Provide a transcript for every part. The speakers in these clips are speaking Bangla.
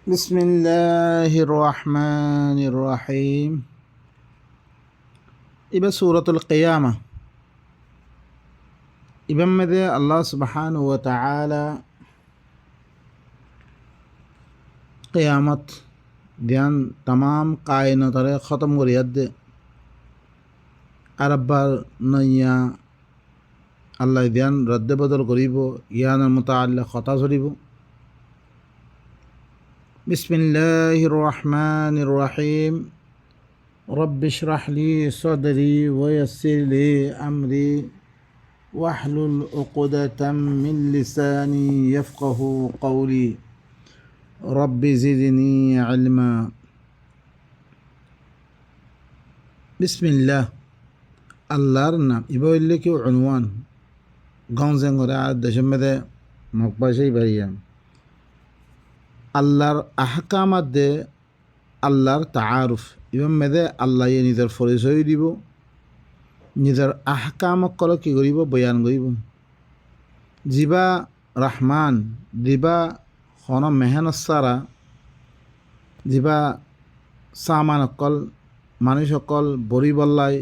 بسم الله الرحمن الرحيم. إبا سورة القيامة إبا مدى الله سبحانه وتعالى قيامت ধ্যান तमाम কায়নাতরে খতম করিয়া দে আরব্বার নইয়া আল্লাহ ধ্যান রদ্দে বদল করিব ইয়ানের মুতাআল্লিক কথা ধরিব। বিসমিল্লাহির রহমানির রহিম। رب اشرح لي صدري ويسر لي أمري واحلل عقدة من لساني يفقه قولي رب زدني علما। বিসমিল্লাহ আল্লাহর নাম ইবইল্লে কি উনওয়ান গঞ্জেন করে আর দেশের মধ্যে মকবাসেই বাড়িয়াম আল্লাহর আহকামাত দে আল্লাহর তাআরুফ ইমাম মেদে আল্লাহ নিজের পরিচয় দিব, নিজের আহকামক কল কি করিব বয়ান করিব। জিবা রহমান দিবা হন মেহনত সারা জিবা সামান অকল মানুষ অকল বরি বল্লাই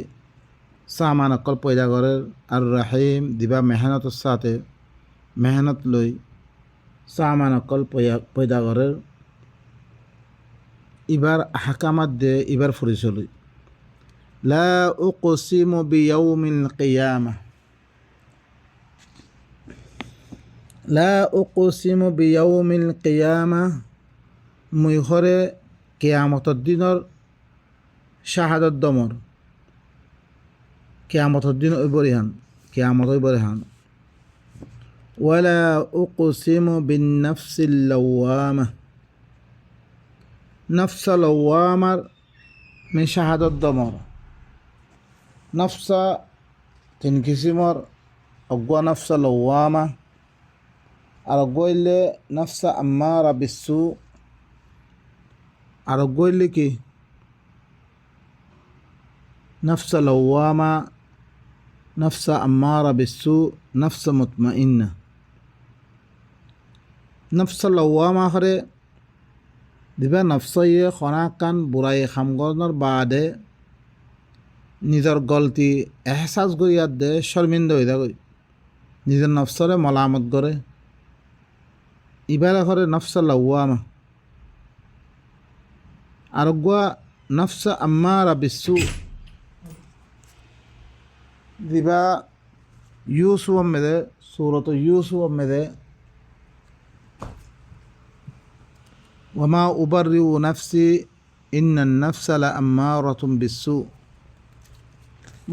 সামান অকল পয়দা করে আর রাহিম দিবা মেহনতের সাথে মেহনত লই সামান অকল পয়দা করে। ইবার হাকামাত দে ইবার পরিচয় লা উকসিমু বিয়াউমিল কিয়ামা লা উকসিমু বিয়াউমিল কিয়ামা মুই হরে কিয়ামতর দিনর শাহাদত দমর কিয়ামতর দিন ওই বরিহান কিয়ামত ওই বরিহান। ওয়ালা উকসিমু বিন নাফসিল লাওয়ামা নফসা লওয়ামার মে শাহাদত দমর নফসা তিন কিসিমর অগুয়া নফসা লওয়ামা আর অগুয়াইলে নফসা আম্মারা বিসু আর অগুয়াইলে কি নফসা লওয়ামা নফসা আম্মারা বিসু নফসা মুতমাইন্না। নফসা লওয়ামা হরে দিবা নফসয়ে খনাকান বুড়াই খামগরনের বাদে নিজের গলতি এহসাস করিয়ার দে শর্মিন্দা হয়ে থাকে নিজের নফসরে মলামত করে। ইবারে করে নফসা লাওয়ামা আর গুয়া নফসা আম্মারা বিসু দিবা ইউসুফ মেদে সূরত ইউসুফ মেদে ওয়ামা উবাররিউ নাফসি ইন্নান নাফসা লাআম্মারাতুম বিসসু।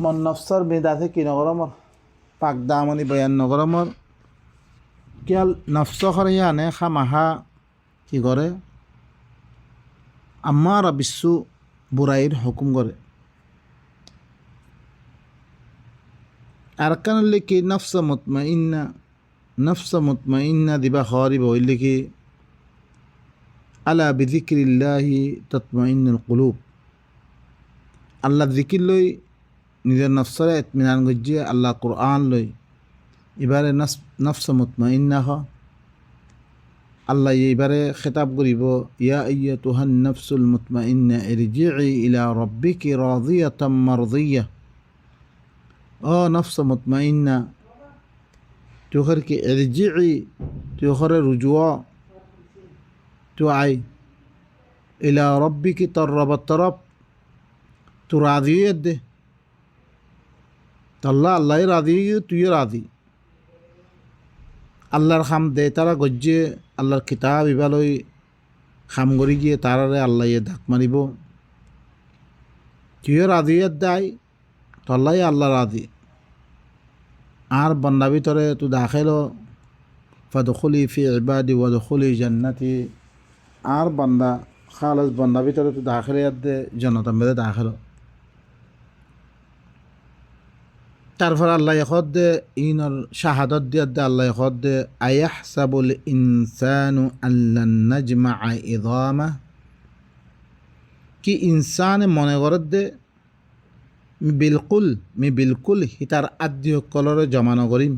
মন নফসর বেদাতে কি নগরমর পাক দামনি বয়ান নগরমর কেল নফস খরিয়ানে খামাহা কি করে আম্মারা বিসসু বুরাইর হুকুম করে। আর কান লিখি নফসা মুতমাইন্না দিবা খরিব হইলে কি আলা বিযিক্রিল্লাহি তাতমাইন্নুল কুলুব আল্লাহ জিকির লই নিজের নফসরে ইতমিনান গজ্জিয়ে আল্লাহ কুরআন লই এবারে নফস মুতমাইন্না হ আল্লাহ এবারে খেতাব করিব ইয়া আইয়াতুহান নফসুল মুতমাইন্না ইরজিই ইলা রাব্বিকি রাদিয়াতাম মারদিয়া। ও নফস মুতমাইন্না তুখর কি ইরজিই তুখর রুজুয়া তো আই ইলা রব্বিকি তররবত তরব তু রাদিয়ত দে আল্লাহ আল্লাহ রাদি তুই রাদি আল্লাহর খাম দে তারা গজ্জে আল্লাহর কিতাব ইবালই খাম করি গিয়ে তারারে আল্লাহ ধাক মারিব তুইও রাদিয়ত দেয় তো আল্লাহ আল্লাহ রাদি আর বন্দা ভিতরে তু দাখিল ফাদখুলি ফি ইবাদি ওয়াদখুলি জান্নাতি আর বান্দা খালাস বান্দা ভিতরে তো দাখিল দে জনতা মেদে দাখিল। তারপর আল্লাহ এখদ দে ইনর শাহাদত দিয়ে দে আল্লাহ এখদ দে আয়াহসাবুল ইনসানু আল্লান নাজমাআ ইযামা কি ইনসান মনে করে দে বিলকুল হিতার আদ্য কলরে জমানো করিম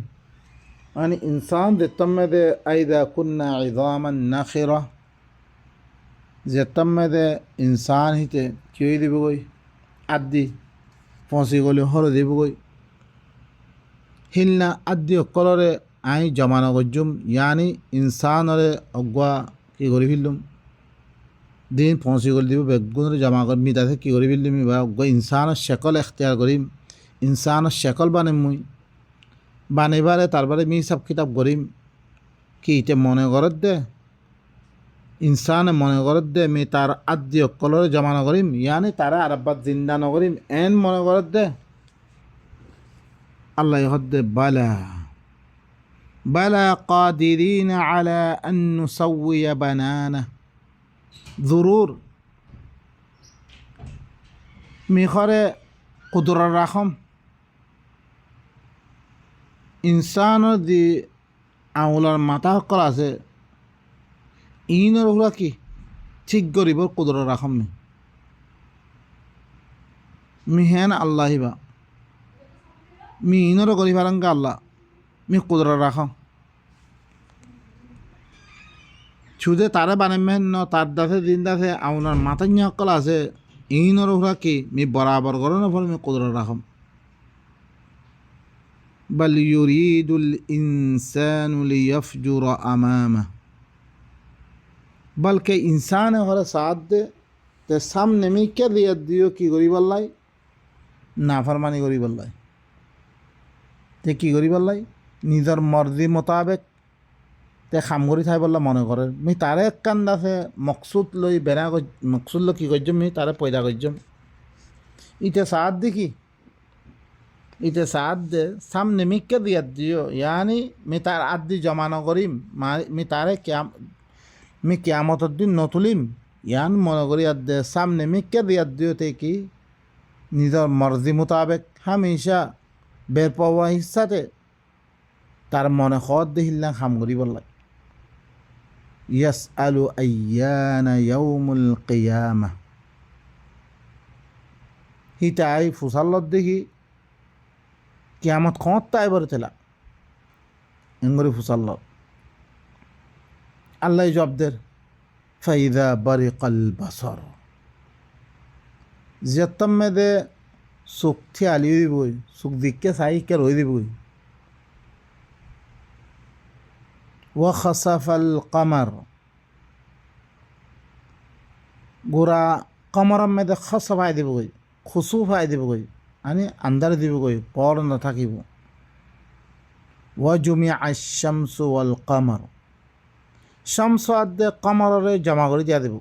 মানে ইনসান দে তম্মে দে আইদা কুন্না ইযামান নাখিরা যেতাম মেদে ইনসান হিতে কি হয়ে দিবগই আদি পৌঁছি গলি হরে দিবগই হিলনা আদি অকলরে আই জমানো গজ্জুম ইয়ানি ইনসানরে অগুয়া কি করে ফেললুম দিন পৌঁছি গলি দিব বেগুনরে জমা কর মি তাতে কি করে ফেললুম বা অগুয়া ইনসানের শেকল এখতিয়ার করিম ইনসানের শেকল বানিম মুই বানিবারে তারপরে মি সব কিতাব করিম কি ইতে মনে করত দে ইনসানে মনে করত দে মি তার আদি অকলরে জমা নকরিম ইয়ানি তারা আরব্বাত জিন্দা নকরিম এন মনে করত দে আল্লাহ হদ্দে বালা বালা কাদিরিন আলা আন নুসাউইয়া বানানা জরুর মিখরে কুদরা রাখম ইনসানের দি আঙুলার মাথা সকল আছে ইনৰ হুৰা কি ঠিক কৰিবৰ কুদৰা ৰাখম মি হেন আল্লাহিবা মি ইনৰো কৰি পাৰাংগা আল্লাহ মি কুদরা রাখম ছুদে তারে বানাইমেন ন তার দাসে দিন দাসে আপনার মাথায় সকল আছে ইনর হুরা কি মি বরাবর করো না ফলে মি কুদরা রাখম بل يريد الإنسان ليفجر أمامه बल्कि इंसान हमारा साथ दे ते सामने में क्या दिया दियो कि गरीब अल्लाह नाफरमानी गरीब अल्लाह ते कि गरीब अल्लाह निजर मर्जी मुताबिक ते खाम करी थाई बल्ला मने करे मी तारे कांदा से मकसूद लई बेना मकसूद लो कि गजम मी तारे पैदा गजम इते साथ देखी इते साथ दे सामने में क्या दिया दियो यानी मी तार आदि जमाना करीम मी तारे क्या मी কিয়ামতের দিন নতুলিম ইয়ান মনে করি দে সামনে মি কে দিয়া দিওতে কি নিজের মর্জি মোতাবেক হামেশা বের পাওয়া হিসাতে তার মনে খদ দেখিলাম খাম করি বললাই ইয়াস আলু আয়ানা ইয়াউমুল কিয়ামা হিতাই ফুসাল্লত দেখি কিয়ামত খত তাই বলে তেলা এঙ্গরি ফুসাল্লত আল্লাহ জবাবদের ফাইদা বারিকাল বাসর যেতম মেদে সুখ থিয়ালি দিবই সুখ দিককে সাইকে রই দিবই ওয়া খাসাফাল কামার গোরা কমরম মেদে খসফাই দিবই খুসুফাই দিবই আনি আন্দার দিবই পর না থাকিব ওয়া জুমিআ আশ-শামসু ওয়াল কামার শামস আদে কমরে জমা করে দিয়া দেব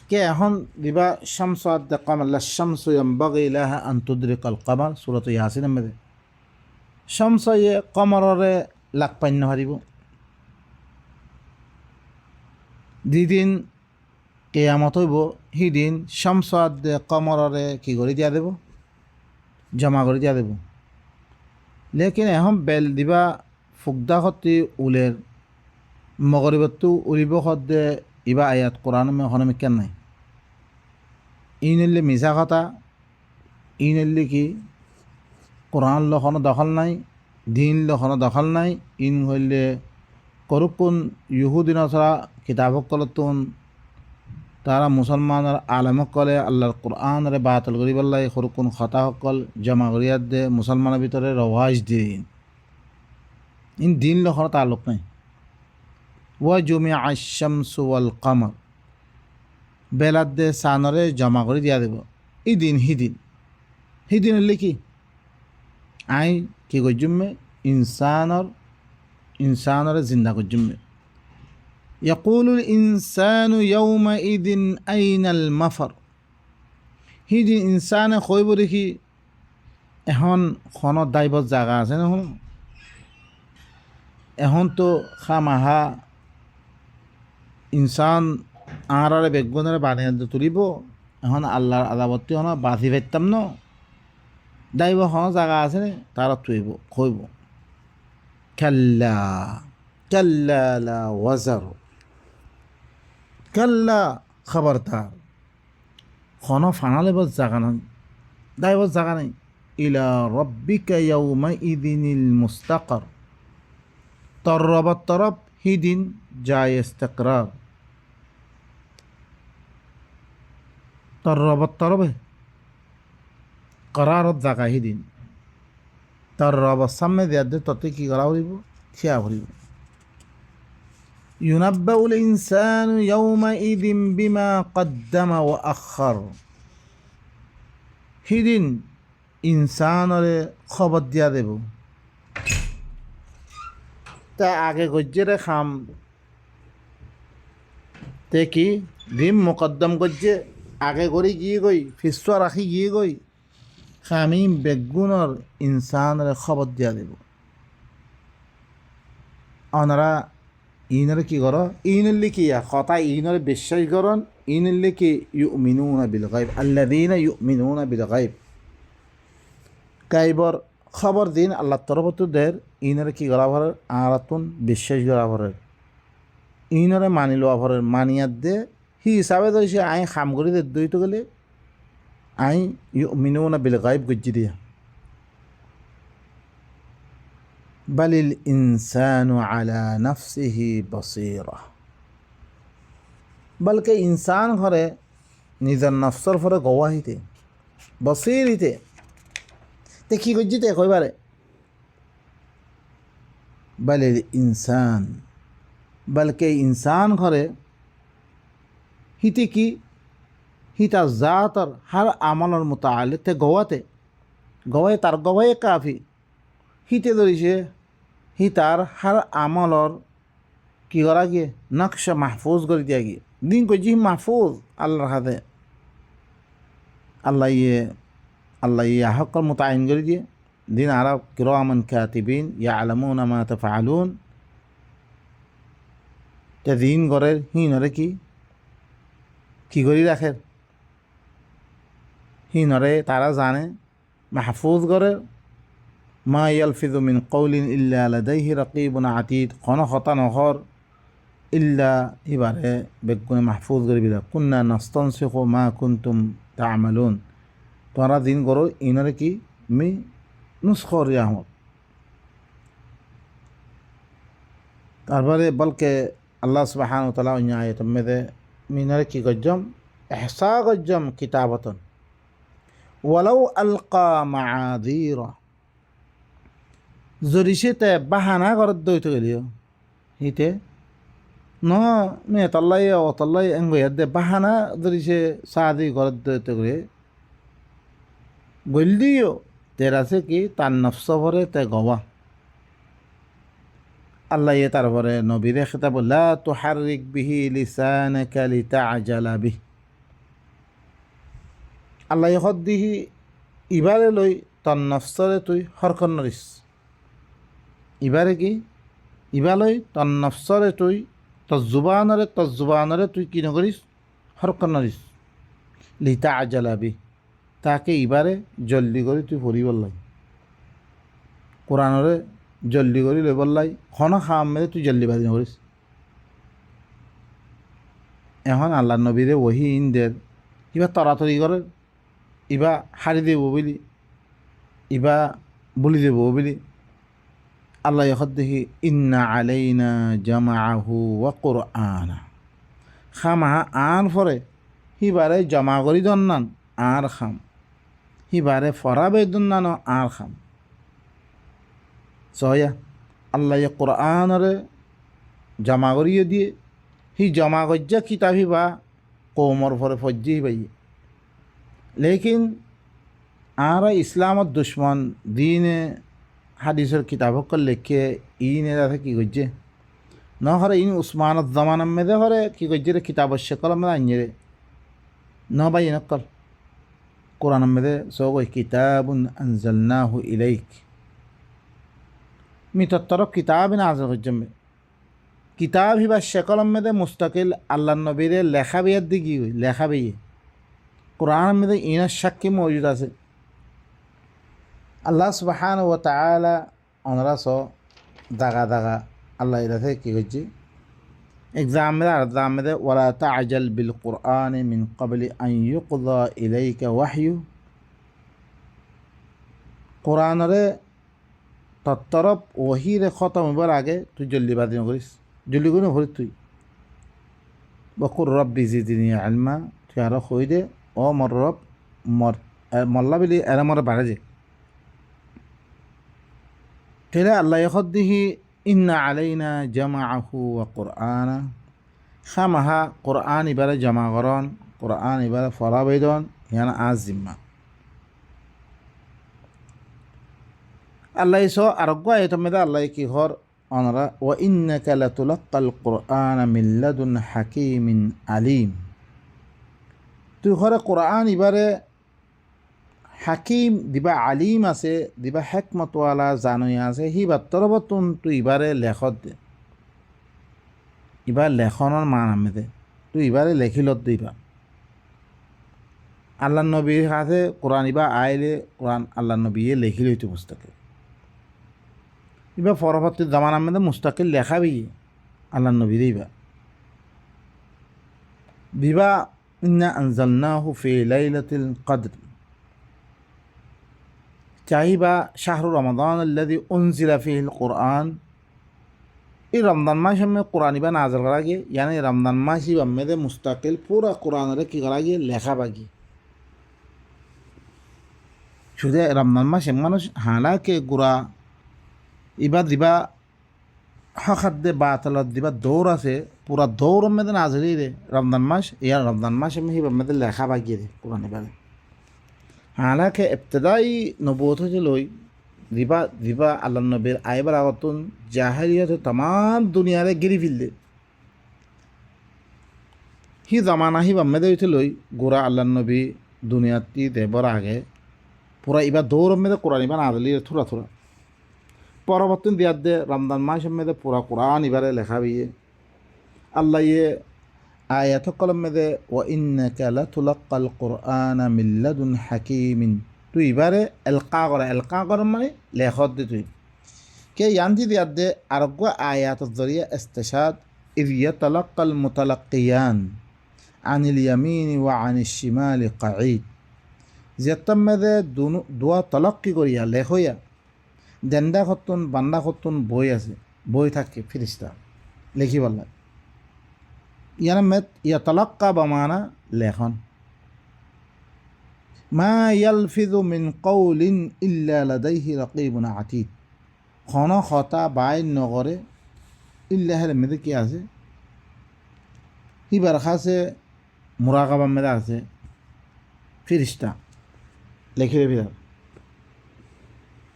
কে এখন দিবা শামস আদে কমর লা শামসু ইয়ানবাগি লাহা আন তুদরিকাল কমর সূরা ইয়াসিনের মধ্যে শামস এ কমরে লাগ পাইন হারিব দিদিন কিয়ামত হইব হিদিন শামস আদে কমরে কি করে দিয়া দেব জমা করে দিয়া দেব লেকিন এখন বেল দিবা ফুকদা হতি উলের মগরিবতু উলিব খদ্দে ইবা আয়াত কোরআন মে হনমে কেন নাই ইনল্লি মিছা কথা ইনল্লি কি কোরআন লখন দখল নাই দিন লখন দখল নাই ইন হইলে করুকুন ইহুদিন ছাড়া কিতাবকলতুন তারা মুসলমানের আলেমকলে আল্লাহর কোরআনরে বাতিল করি পেলাই সৰুকুন খতাসকল জমা করিয়াত দে মুসলমানের ভিতরে রওয়াজ দিন ইন দিন লখন তালুক নাই ওয়া জুমিআ আশ-শামসু ওয়াল কামার বেলাত দে সানরে জমা করে দিয়া দেব এই দিন হিদিন হলে কি আই কি গজুমে ইনসানরে জিন্দা গজুমে ইয়াকুলুল ইনসানু ইয়াউমাইদিন আইনাল মাফার হিদিন ইনসানে কইব দেখি এখন খনত দাইবত জাগা আছে নহয় এখন তো খামাহা ইনসান আঁরারে বেগুনরে বানিয়ে তুলিব এখন আল্লাহর আদাবতী হন বাঁধি পাইতাম ন দাইব হন জায়গা আছে নে তারা তুইব কইব কাল্লা কাল্লা লা ওয়াজার কাল্লা খবরদার খন ফানালেব জাগা নাই দাইব জাগা নাই ইলা রব্বিকা ইয়াউমাইদিনিল মুস্তাকার তোর রবের তরফ হিদিন যায় ইস্তেকরার তোর রবত তরবে করারত জাগা সিদিন তোর রবর সামনে দেওয়ার দিয়ে ততে কি করা হইব খেয়া হইব ইউনাব্বাউল ইনসানু ইয়াউমাইযিন বিমা কদ্দামা ওয়া আখার সিদিন ইনসানরে খবর দিয়া দেব তা আগে গজ্জেরে খাম তে কি ডিম মোকদ্দম গজ্জে আগে করে গিয়ে গই ফিসুয়া রাখি গিয়ে গই খামি বেগুনর ইনসানরে খবর দিয়া দেব ওনারা ইনরে কি কর ইনল্লি কি কথা ইনরে বিশ্বাস করন ইনল্লি কি ইউমিনুনা বিল গায়ব আল্লাযীনা ইউমিনুনা বিল গায়ব গায়বর খবর দিন আল্লাহর তরফত দের ইনরে কি করা ভরের আরাতুন বিশ্বাস করা ভরের ইনরে মানি লওয়া ভরের মানিয়াত দে হি হিসাবে ধরেছে আই খাম করি দে দইত গেলে আই ইউমিনুনা বিল গায়ব গজ্জি দিয়া বালিল ইনসানু আলা নফসিহি বসীরা বলকে ইনসান ঘরে নিজের নফসর ফরে গওয়াহিতে বসীরিতে তে কি গজ্জিতে কইবারে বালিল ইনসান বলকে ইনসান ঘরে হিতে কি হিতা জাতর হর আমলর মুতাআল্লিক তে গওয়ায় তার গওয়ায় কাফি হিতে ধরিছে হিতার হর আমলর কি করা গিয়ে নকশা মাহফুজ করে দিয়া গিয়ে দিন কই মাহফুজ আল্লাহর হাতে আল্লাহ ইয়ে হকর মুতায়িন করে দিয়ে দিন আরব কিরামান কাতিবিন ইয়ালামুনা মা তাফআলুন তে দিন করে হিনরে কি করি রাখে হিনরে তারা জানে মাহফুজ করে মা ইয়ালফিযু মিন কওলিন ইল্লা লাদাইহি রাকিবুন আতীদ কোন কথা নহর ইল্লা ইবারে বেগুনে মাহফুজ করে বিলা কুন্না নাস্তানসিখু মা কুনতুম তা'মালুন তোরা দিন করো ইনরে কি মি নুসখর আহমদ তারপরে বলকে আল্লাহ সুবহানাহু ওয়া তাআলা অন্য আয়াতের মধ্যে মিনরে কি গজ্জম ইহসা গজ্জম কিতাবাতন ওয়ালাউ আলকা মাআযীরা জরিসে তে বাহানা করত দইতে গেলিও হিতে ন মে তল্লাই ও তল্লাই এঙ্গয়ার দে বাহানা জরিসে সাদি করত দইতে গেলে গলদিও তেরাছে কি তার নফস ভরে তে গওয়া আল্লাহ তারপরে নবীরে খেতাব লা তুহাররিক বিহি লিসানাকা লিতাআজালা বিহি আল্লাহ হদ্দিহি ইবারে লই তার নফসরে তুই হরকন নরিস ইবারে কি ইবালই তার নফসরে তুই তোর জুবানরে তুই কি নকরিস হরকন নরিস লিতাআজালা বিহি তাকে ইবারে জলদি করে তুই পড়ি বললাই কোরআনরে জলদি করে লই বললাই খন খাম মেরে তুই জলদি বাদি নকরিস এখন আল্লাহ নবীরে ওহি ইনদের ইবা তরাতরি করে ইবা হারি দেব বলি ইবা বলি দেব বলি আল্লাহ এখন দেখি ইন্না আলাইনা জামাআহু ওয়া কুরআনা খামা আন ফরে হিবারে জমা করি দন্নান আর খাম হিবারে ফরাবে দন্নান আর খাম সয়া আল্লাহ কুরআনরে জমা করিয়ে দিয়ে হি জমা গজ্জা কিতাব হিবা কৌমর ফরে ফজ্জি হিবাইয়ে লেকিন আর ইসলামত দুশ্মন দিনে হাদিসের কিতাবক লেখে ইনে দাদা কি গজ্জে ন হরে ইন উসমানত জমানার মেদে হরে কি গজ্জে রে কিতাব শেকল মেদে আইনে রে ন বাই নকল কোরআন মেদে সগৈ কিতাবুন আনজালনাহু ইলাইক মি তরফ কিতাব নাযিল গজ্জমে কিতাব হিবা শেকল মেদে মুস্তাকিল আল্লাহ নবীরে লেখা বিয়ার দিকে লেখা বিয়ে কোরআন মেদে ইনার সাক্ষী মজুদ আছে আল্লাহ সুবহানাহু ওয়া তাআলা ওনারা দাগা আল্লাহ এটাতে কী করছে এক্সাম মেদে ওয়ালা তাআজাল বিল কুরআন মিন ক্বাবলি আন ইউকযা ইলাইকা ওয়াহয়ু কোরআনরে তরফ ওহিরে খতম হবার আগে তুই জলদি বাদি নকরিস জলদি করে নকরিস তুই বকুর রব্বি জিদনি ইলমা তুই আরো কই দে ও মর রব মল্লা বিলি এরা মরে বাড়ে যে তেলে আল্লাহ দিহি ইন্না আলাইনা জামাআহু ওয়া কুরআনা খামাহা কুরআন ইবারে জমা করন কুরআন ইবারে ফরাবেদন ইয়ানা আজিম্মা আল্লাহ সো আরগ্য এটা মেদা আল্লাহ কি হর অনরা ওয়া ইন্নাকা লাতুলাক্কাল কুরআনা মিন লাদুন হাকীমিন আলিম তুই হরে কুরআন ইবারে হাকিম দিবা আলিম আছে দিবা হেকমতওয়ালা জানুই আছে হি বাত্তরবতুন তুই ইবারে লেখত দে ইবার লেখনের মান আমি দে তুই ইবারে লেখিলত দিবা আল্লাহ নবীর কাছে কোরআন ইবা আইলে কোরআন আল্লাহ নবী লেখি লইতে মুস্তাকিল ইবা পরবর্তী জামানার মধ্যে মুস্তাকিল লেখাবি আল্লাহ নবী দিবা দিবা ইন্না আনজালনাহু ফি লাইলাতিল কদর চাহিবা শাহরু রমাদান আল্লাযী উনজিলা ফীহিল কুরআন এই রমজান মাস में कुरान इबा नाज़िल करा गया यानी रमजान मास ही में मुस्तकिल पूरा कुरान रे की करा गया लेखा बागी शुद्ध रमजान मास মানুষ हालांकि गुरा इबा दिबा हक़द दे बातलत दिबा दौर আছে पूरा दौर में नाज़िल रे रमजान मास या रमजान मास में ही में लेखा बागी रे कुरान इबा हालांकि इब्तिदाई नबूवत चलोई दिबा दिबा अल्लाह नबीर आयबर आगतुन जाहिलियत तमाम दुनिया रे गिरी फिल्ले ही जमाना ही बम्मे दे चलोई गोरा अल्लाह नबी दुनिया ती देबर आगे पूरा इबा दौर में दे कुरान इबा नाज़िल थोड़ा थोड़ा परवर्तन दिया दे रमजान मास में दे पूरा कुरान इबारे लिखा भी है अल्लाह ये आयत कलम में दे व इन्नका लतुलक्कल कुरआन मिन लदुन हकीमिन तु इबारे अलका कर माने लेखत दे तु के यांती दिया दे अरगवा आयत जरिया इस्तिशाद इज़ यतलक्कल मुतलक्कियान अनिल यमीन व अनिश शिमाल क़ईद जेतम में दे दोनों दुआ तलक्की करिया लेखोया देंदा खत्तुन बांदा खत्तुन बोई आसे बोई थाके फिरिस्ता लेखी बल्ला यानी में यतलक्का बमाना लेखन मा यल्फिज़ु मिन कौलिन इल्ला लदैहि रक़ीबुन अतीद खाना खाता बाय नगरे इल्ला है में दे क्या आसे ही बरखा से मुराक़बा में आसे फिरिस्ता लेखी रे फिर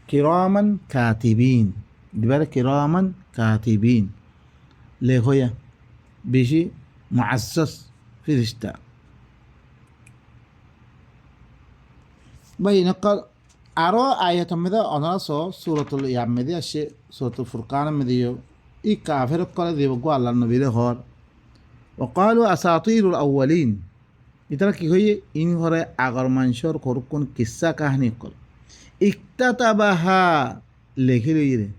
किरामन कातिबीन दिबार किरामन कातिबीन लेखोया बिशी मुअस्सस फिरिस्ता भाई नकल आरो आयत में अनरा सो सूरतुल याम में दे अशे सूरतुल फुरकान में दियो ई काफिर कल देव को अल्लाह नबी रे हर वक़ालू असातीरुल अव्वलीन इतना की होई इन हरे आगर मानशर कोरकुन किस्सा कहानी कल इक्ततबाहा लेखी रही रे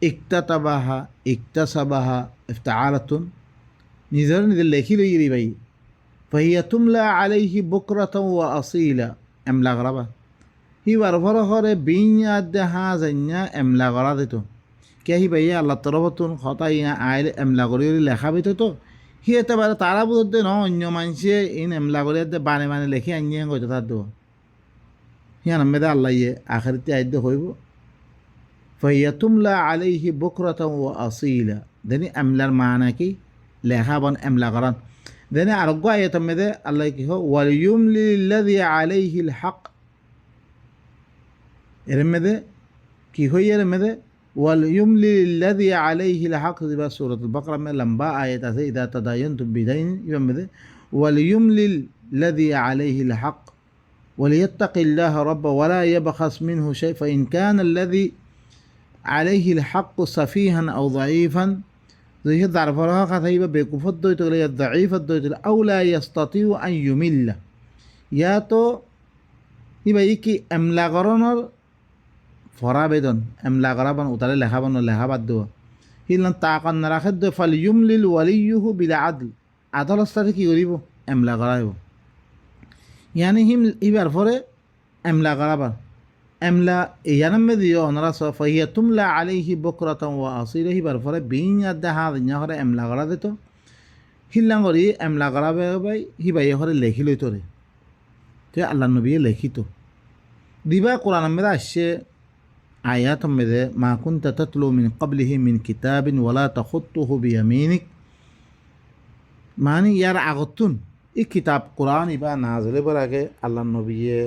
इक्ततबाहा इक्तसबाहा इफ्तालतुन निजर निजर लेखी रही रे भाई फहिया तुमला अलैहि बुकरतन व असीला एमला गरबा ही वरफर हरे बिन्या दहा जन्या एमला गरा देतो क्या ही भैया अल्लाह तरफतुन खता या आइले एमला गरी लेखा बेतो तो ही एतबारे तारा बुझते न अन्य मानसे इन एमला गरी दे बाने बाने लेखी अन्य गजो ता दो यहाँ नम्मे दा अल्लाह ये आखिरते आयत दे होइबो फहिया तुमला अलैहि बुकरतन व असीला देनी एमलार माना की लेखा बन एमला गरन देने अरगवा आयत में दे अल्लाह की हो वलियुमलि लिल्लज़ी अलैहिल हक़ एरे में दे की हो ये में दे वलियुमलि लिल्लज़ी अलैहिल हक़ दिबा सूरतुल बकरा में लंबा आयत है इज़ा तदायनतुम बिदैन ये में दे वलियुमलि लिल्लज़ी अलैहिल हक़ वलियत्तक़िल्लाह रब्ब वला यबख़स मिन्हु शै फ़इन कान अल्लज़ी अलैहिल हक़ सफ़ीहन औ ज़ईफ़न ये दारफरहा कथाइबा बेकुफत दो तो या ज़ईफ़त दो तो औला यस्ततिउ अन युमिल्ला या तो ये भाई कि एमला करनर फराबेदन एमला कराबन उतारे लेखाबन लेखाबाद दो हिलन ताकन नराखत दो फलयुमलिल वलियुहु बिला अदल आदल स्तारे की करिबो एमला कराइबो यानी हिम इबार फरे एमला कराबन एमला यानम में दियो अनरा सो फहिया तुमला अलैहि बुकरतन व असीला ही बार फरे बिन यादा हा न्या हरे एमला करा देतो हिल्लांगरी एमला कराबे भाई ही भाई हरे लेखि लइतो रे তো আল্লাহ নবী লিখিত দিবা কোরআন মেদে আসছে আয়াত মেদে মা কুনতা তাতলু মিন ক্বাবলিহি মিন কিতাবিন ওয়ালা তাখুত্তুহু বিয়ামিনিক মানে ইয়ার আগতুন এই কিতাব কোরআন ইবা নাজলেবার আগে আল্লাহ নবীয়ে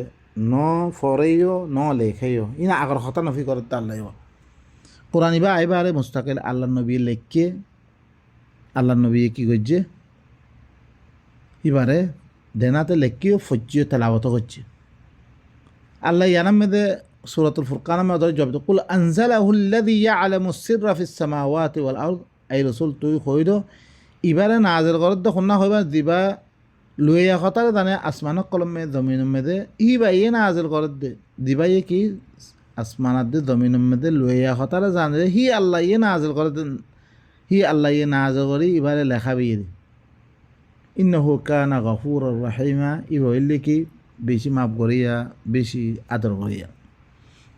ন ফরেইও ন লেখাইও ইনা আগর হতা নফি করতে আল্লাহ কোরআন ইবা আইবারে মুস্তাকিল আল্লাহ নবী লেখকে আল্লাহ নবী কি করছে এবারে দেনাতে লেখিও ফজ্জিও তেলাওয়াত করছে আল্লাহ ইয়ানাম মেদে সূরাতুল ফুরকান মে ধরে জবাব কুল আনজালাহুল্লাযী ইয়ালামুস সিররা ফিস সামাওয়াতি ওয়াল আরদ আই রাসূল তুই কইরো ইবারে নাজিল করত দেখুন না হইবা দিবা লুইয়া কথারে জানে আসমানক কলমে জমিন মেদে ইবাইয়ে নাজিল করত দে দিবাইয়ে কি আসমানাত দে জমিন মেদে লুইয়া কথারে জানে হি আল্লাহ ইয়ে নাজিল করত হি আল্লাহ ইয়ে নাজিল করি ইবারে লেখা বিয়ে ইন্নাহু কানা গফুরুর রহিমা ইবইলে কি বেশি মাফ করিয়া বেশি আদর করিয়া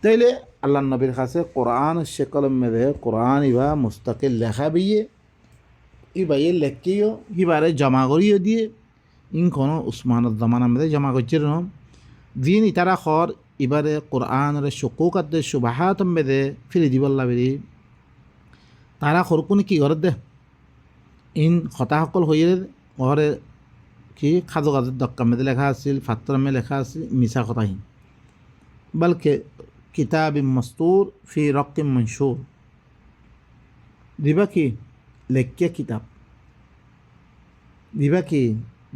তাইলে আল্লাহ নবীর কাছে কোরআন সে কলম মেদে কোরআন ইবা মুস্তাকিল লেখা বিয়ে ইবাইয়ে লেখিও ইবারে জমা করিও দিয়ে ইন কোনো উসমানের জমানা মেদে জমা করছে দিন ইতারা খর ইবারে কোরআনের শুকুকাতে সুবাহাত মেদে ফিরে দিবল্লা বেরি তারা খরকুনি কি ঘর দে ইন হতাসকল হয়ে ঘরে কি খাজো কাজের দক্কা মেদে লেখা আছিল ফাত্তরামে লেখা আছিল মিছা কথাহীন বলকে কিতাব মস্তুর ফি রক্তিম মনসুর দিবা কি লেখিয়া কিতাব দিবা কি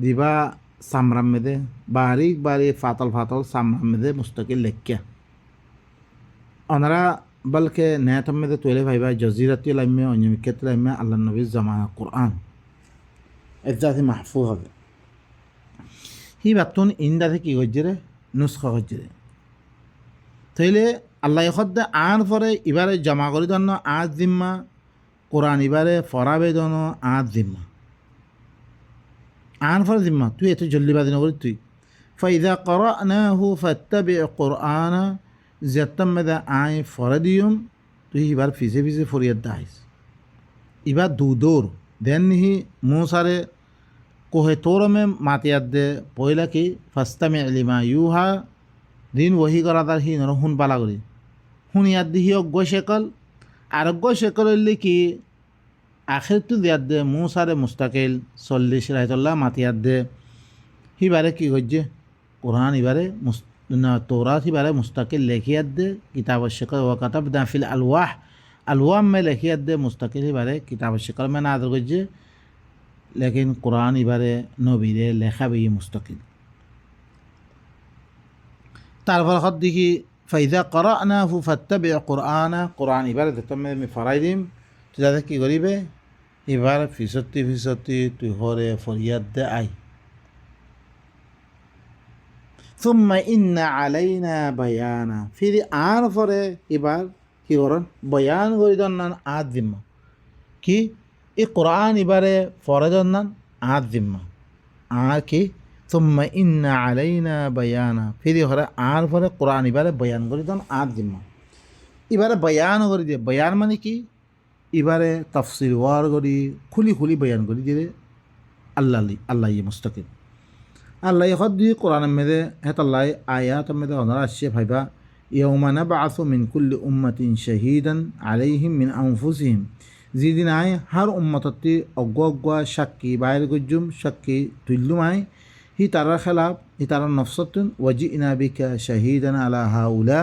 দিবা সামরাম মেদে বারিক বারি ফাতল ফাতল সামরাম মেদে মুস্তাকিল লেখিয়া ওনারা বলকে নেতম মেদে তোলে ভাইবা জজিরাতি লাইমে অনিমিকেত লাইমে আল্লাহ নবীর জামানা কোরআন এজাতি মাহফুজ হবে হি বাতুন ইন্দাতে কি করছে রে নুসখা করছে রে তাইলে আল্লাহ খদ্দে আন পরে এবারে জমা করি দন্ন আজ জিম্মা কোরআন এবারে ফরাবে দন আজ জিম্মা আন পরে জিম্মা তুই এত জল্দিবাদি নকরি তুই ফাইদা করানাহু ফাত্তাবি কোরআনা যেতাম মেদা আই ফরে দিয়ম তুই এবার ফিসে ফিসে ফরিয়াদ দাইস এবার দুদৌর দেন নিহি মুসারে কোহে তোরমে মাতিয়াদ দে পয়লা কি ফাস্তামে লিমা ইউহা দিন ওহি করা তার হি নর হুন পালা করি শুনিয়াদ দি হি অজ্ঞ শেকল আর অজ্ঞ শেকল হইলে কি আখেরটো দিয়াদ দে মুসারে মুস্তাকিল 40 রায়তুল্লাহ মাতিয়াদ দে হিবারে কি করছে কোরআন ইবারে তোরাত হিবারে মুস্তাকিল লেখিয়াদ দে কিতাব শেকল ও কাতাব দাফিল আলওয়াহ আলওয়াম মে লেখিয়াদ দে মুস্তাকিল হিবারে কিতাব শেকল মে নাদর করছে लेकिन कुरान इबारे नबीरे लेखा भी मुस्तकिल तारफर खत देखी फ़ैज़ा क़रअनाहु फ़त्तबि क़ुरआना कुरान इबारे तमे में फराइदिम तो ज़्यादा की गरीबे इबारे फीसदी तु होरे फरियाद दे आई ثم إن علينا بيانا फिर आन फरे इबार की करन बयान करिदन आदिम की এই কোরআন এবারে ফরজন্নান আর জিম্মা আর কি সুম্মা ইন্না আলাইনা বায়ানা ফিরি হরে আর পরে কোরআন এবারে বয়ান করি দেন আর জিম্মা এবারে বয়ান করে দিয়ে বয়ান মানে কি এবারে তাফসির ওয়ার করি খুলি খুলি বয়ান করি দিয়ে আল্লাহ মুস্তাকিম আল্লাহ হদ দিয়ে কোরআন মেদে হেতাল্লাহ আয়াত মেদে ওনারা আসছে ভাইবা ইয়াউমা নাবআসু মিন কুল্লি উম্মাতিন শাহীদান আলাইহিম মিন আনফুসিহিম जिदिन आए हर उम्मतती अग्वा शक्की बाहर गुजुम शक्की तुल्लुम आए ही तारा खिलाफ ही तारा नफसतुन वजी इनाबी का शहीदन अला हाउला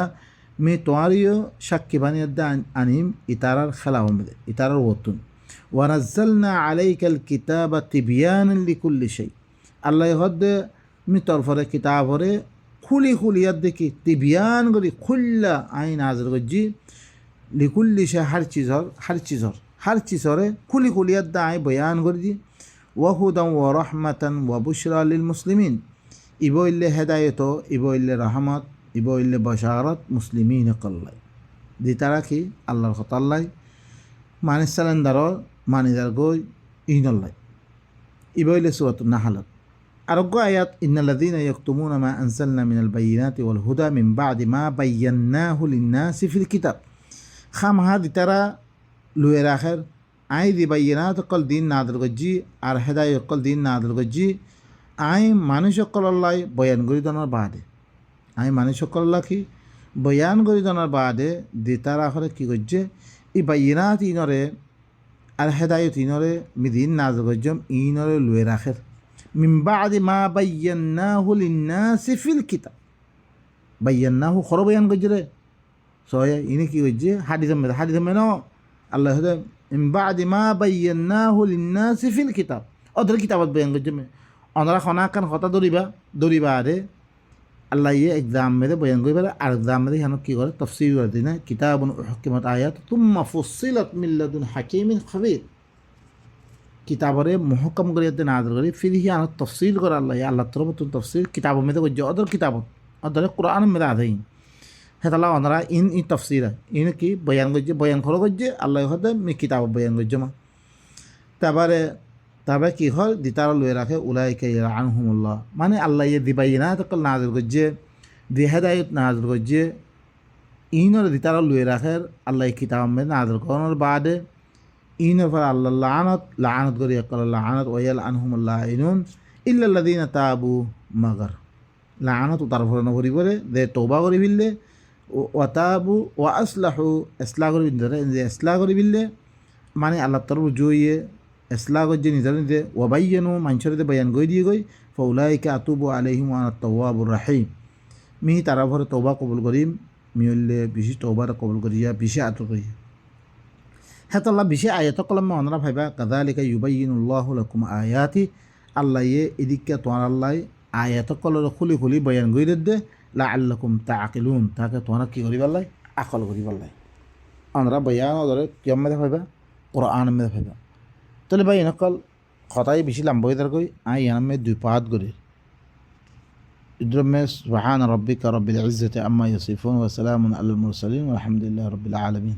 में तुम्हारियो शक्की बनी अद्दा अनिम इतारा खिलाफ में इतारा वतुन वनज़लना अलैकल किताब तिबियान लिकुल्ली शै अल्लाह हद में तरफरे किताब हरे खुली खुली अद्दे की तिबियान गरी खुल्ला आइन हाजिर गजी लिकुल्ली शै हर चीज़ और खुली खुलियत दाएँ बयान कर दी वहुदम व रहमतन व बुशरा लिल मुस्लिमीन इबो इल्ले हिदायत इबो इल्ले रहमत इबो इल्ले बशारत मुस्लिमीन कल्लाई दी तारा की अल्लाह खताल्लाई माने सलेंदर मानिदार गोय इनल्लाई इबो इल्ले सूरतुन नहलत अरगो आयत इन्नल्लज़ीना यक्तुमूना मा अंज़लना मिनल बय्यिनाति वल हुदा मिन बादि मा बय्यन्नाहु लिन्नासि फिल किताब खाम दी तारा लुएर आखिर आई दी बैनात कल दीन नादल गज्जी और हिदायत कल दीन नादल गज्जी আই মানুষ সকলাই বয়ান কৰি দনৰ বাদে আই মানুষ সকল্লা কি বয়ান কৰি দনৰ বাদে দিতার আখরে কি করছে ই বাইনাত ইনরে আর হেদায়ত ইনরে মিদিন নাজ গজ্জম ইনরে লুয়ে রাখের মিন বাদি মা বাইয়ান্নাহু লিন্নাসি ফিল কিতাব বাইয়ান্নাহু খর বয়ান করছে রে সয়া ইনি কি করছে হাদিস মেন আল্লাহ হদে মিন বাদি মা বাইয়ান্নাহু লিন্নাসি ফিল কিতাব ওদের কিতাবত বয়ান করছে অনরা খনাকান কথা দরিবা আরে আল্লাহ এক্সাম মেরে বয়ান করি পারে আর এক্সাম মেরে এখানে কী করে তফসিল করে দিই না কিতাব হকিমত আয়াত তুম্মা ফুসিলত মিল্লাদুন হাকিমিন খবির কিতাবরে মহকম করে নাজর করি ফির হি আনত তফসিল করে আল্লাহ তরফ তফসিল কিতাব মেরে করছে ওদের কিতাবত ওদের কোরআন মেরে আধাই হেতালা অনরা ইন তফসিল ইন কি বয়ান করছে বয়ান খরো করছে আল্লাহ হতে কিতাব বয়ান করছে মা তারপরে কি হয় দিতারা লুয়ে রাখে উলাইকা ইয়ানহুমুল্লাহ মানে আল্লাহ দিবাইনা তকল নাজর করছে দিহেদায়ত নাজর করছে ইনর দিতারা লুয়ে রাখে আল্লাহ কিতাব মে নাজর করানোর বাদে ইনর পর আল্লাহ লানত করি একল লানত ওয়াল আনহুমুল্লাহ ইনুন ইল্লাল্লাযিনা তাবু মাগার লানত তার ভরে নকরি করে দে তওবা করি বিললে ওয়াতাবু ওয়া আসলাহু ইসলাহ করি বিললে যে ইসলাহ করি বিললে মানে আল্লাহ তরফ জুইয়ে ইসলাহ করছে নিজের নিজে ওয়াবাইয়ানো মানুষের বয়ান গই দিয়ে গই ফৌলাইকে আতুবু আলাইহিম তওয়াবুর রাহিম মি তারা ভরে তওবা কবুল করিম মিউল্লে বেশি তওবার কবুল করিয়া বেশি আতর করিয়া হ্যাঁ আল্লাহ বেশি আয়াত কলমে অনরা ভাইবা কাযালিকা ইউবাইয়িনুল্লাহু লাকুম আয়াতি আল্লাহ এদিকে তোমার আল্লাহ আয়াত কলর খুলি খুলি বয়ান গই দে লাআল্লাকুম তাআকিলুন তাকে তোমরা কি করি পারলাই আকল করি পারলাই অনরা বয়ান ধরে কিয়ম মেদে ভাইবা কোরআন মেদে ভাইবা তাহলে ভাই এনেকল কথাই বেশি লম্বা হয়ে থাকই ইয়ানমে দুই পাত করে ইদ্রমে সুবহান রাব্বিকা রাব্বিল ইজ্জাতি আম্মা ইয়াসিফুন ওয়া সালামুন আলাল মুরসালিন ওয়া আলহামদুলিল্লাহি রাব্বিল আলামিন।